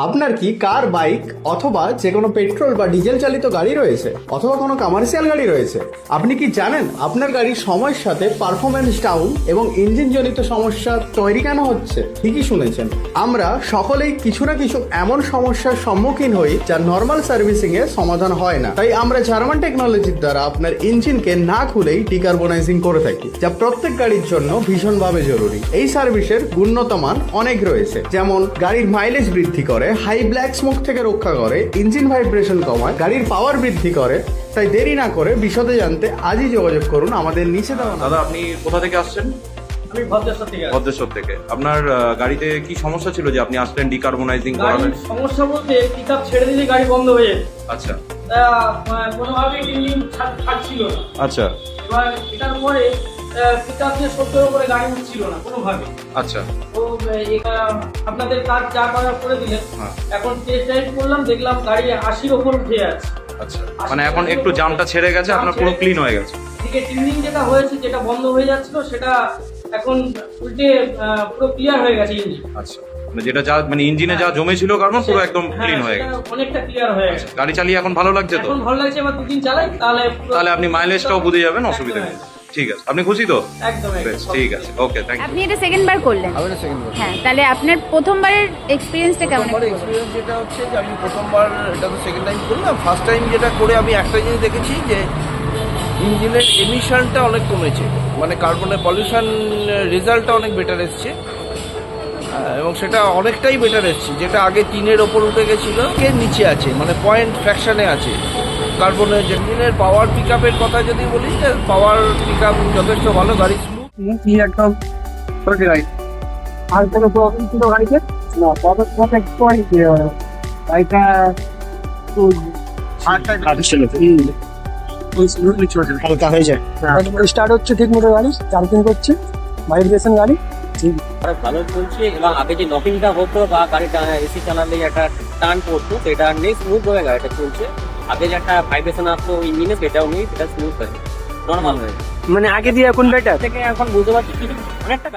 আপনার কি কার, বাইক অথবা যে কোনো পেট্রোল বা ডিজেল চালিত গাড়ি রয়েছে অথবা কোনো কমার্শিয়াল গাড়ি রয়েছে? আপনি কি জানেন আপনার গাড়ির সময়ের সাথে পারফরমেন্স ডাউন এবং ইঞ্জিন জনিত সমস্যা তৈরি কেন হচ্ছে? ঠিকই শুনেছেন, আমরা সকলেই কিছু না কিছু এমন সমস্যার সম্মুখীন হই যা নর্মাল সার্ভিসিং এ সমাধান হয় না। তাই আমরা জার্মান টেকনোলজির দ্বারা আপনার ইঞ্জিনকে না খুলেই ডিকার্বনাইজিং করে থাকি, যা প্রত্যেক গাড়ির জন্য ভীষণভাবে জরুরি। এই সার্ভিসের গুণগত মান অনেক রয়েছে, যেমন গাড়ির মাইলেজ বৃদ্ধি করে, হাই ব্ল্যাক স্মোক থেকে রক্ষা করে, ইঞ্জিন ভাইব্রেশন কমায়, গাড়ির পাওয়ার বৃদ্ধি করে। তাই দেরি না করে বিশদে জানতে আজই যোগাযোগ করুন আমাদের নিচে দেওয়া। দাদা, আপনি কোথা থেকে আসছেন? আমি ভদ্রেশ্বর থেকে আসছি। ভদ্রেশ্বর থেকে। আপনার গাড়িতে কি সমস্যা ছিল যে আপনি আসলেন ডিকার্বনাইজিং করাবেন? গাড়ির সমস্যা বলতে পিকআপ ছেড়ে দিলে গাড়ি বন্ধ হয়ে যেত। আচ্ছা কোনোভাবেই ইঞ্জিন ছাড়ছিল না। আচ্ছা এবার এটার পরে পিকআপ দিয়ে 70 উপরে গাড়ি উঠছিল না কোনোভাবে। আচ্ছা তো এটা আপনাদের কাজ যা করার করে দিলেন। হ্যাঁ। এখন টেস্ট ড্রাইভ করলাম, দেখলাম গাড়ি 80 উপর উঠে আছে। আচ্ছা, মানে এখন একটু জামটা ছেড়ে গেছে, আপনার পুরো ক্লিন হয়ে গেছে। এদিকে টিউনিং যেটা হয়েছে, যেটা বন্ধ হয়ে যাচ্ছিল, সেটা এখন উল্টে পুরো ক্লিয়ার হয়ে গেছে ইঞ্জিন। আচ্ছা, মানে যেটা যা মানে ইঞ্জিনে যা জমেছিল কার্বন পুরো একদম ক্লিন হয়ে সেটা গেছে। অনেকটা ক্লিয়ার হয়ে গেছে। গাড়ি চালিয়ে এখন ভালো লাগছে তো? এখন ভালো লাগছে, এবার দুদিন চালাই তাহলে আপনি মাইলেজটাও বুঝে যাবেন, অসুবিধা নেই। ঠিক আছে, আপনি খুশি তো? একদম বেশ, ঠিক আছে, ওকে, থ্যাংক ইউ। আপনি এটা সেকেন্ড বার করলেন? আমি এটা সেকেন্ড বার। হ্যাঁ, তাহলে আপনার প্রথমবারের এক্সপিরিয়েন্সটা কেমন? প্রথমবার এক্সপিরিয়েন্স যেটা হচ্ছে যে আমি প্রথমবার এটা তো সেকেন্ড টাইম করলাম। ফার্স্ট টাইম যেটা করে আমি একটা জিনিস দেখেছি যে ইঞ্জিনের এমিশনটা অনেক কমেছে, মানে কার্বনের পলিউশন রেজাল্টটা অনেক বেটার এসছে। এবং সেটা অনেকটাই বেটার এসছে, যেটা আগে 3-এর ওপর উঠে গেছিলো, এর নিচে আছে, মানে পয়েন্ট ফ্র্যাকশনে আছে কার্বনের। ইঞ্জিনের পাওয়ার পিক আপের কথা যদি বলি, পাওয়ার পিক আপ যথেষ্ট ভালো, গাড়ি স্মুথ। একদম ওকে রাইট। আর কোনো প্রবলেম ছিল গাড়িতে? না, প্রবলেম কত একটু গাড়িটা তো হালকা হয়ে যায়, স্টার্ট হচ্ছে ঠিক মতো, গাড়ি চার্জিং করছে, ভাইব্রেশন গাড়ি ঠিক ভালো চলছে। এবং আগে যে নকিংটা হতো বা গাড়িটা এসি চালালে একটা টার্ন পড়তো, সেটা নেই, স্মুথ ভাবে গাড়িটা চলছে। আগে যে একটা ভাইব্রেশন আসতো ইঞ্জিনে, সেটাও নেই, সেটা স্মুথ আছে, নর্মাল হয়ে। মানে আগে দিয়ে এখন বেটার। থেকে এখন বুঝতে পারছি অনেকটা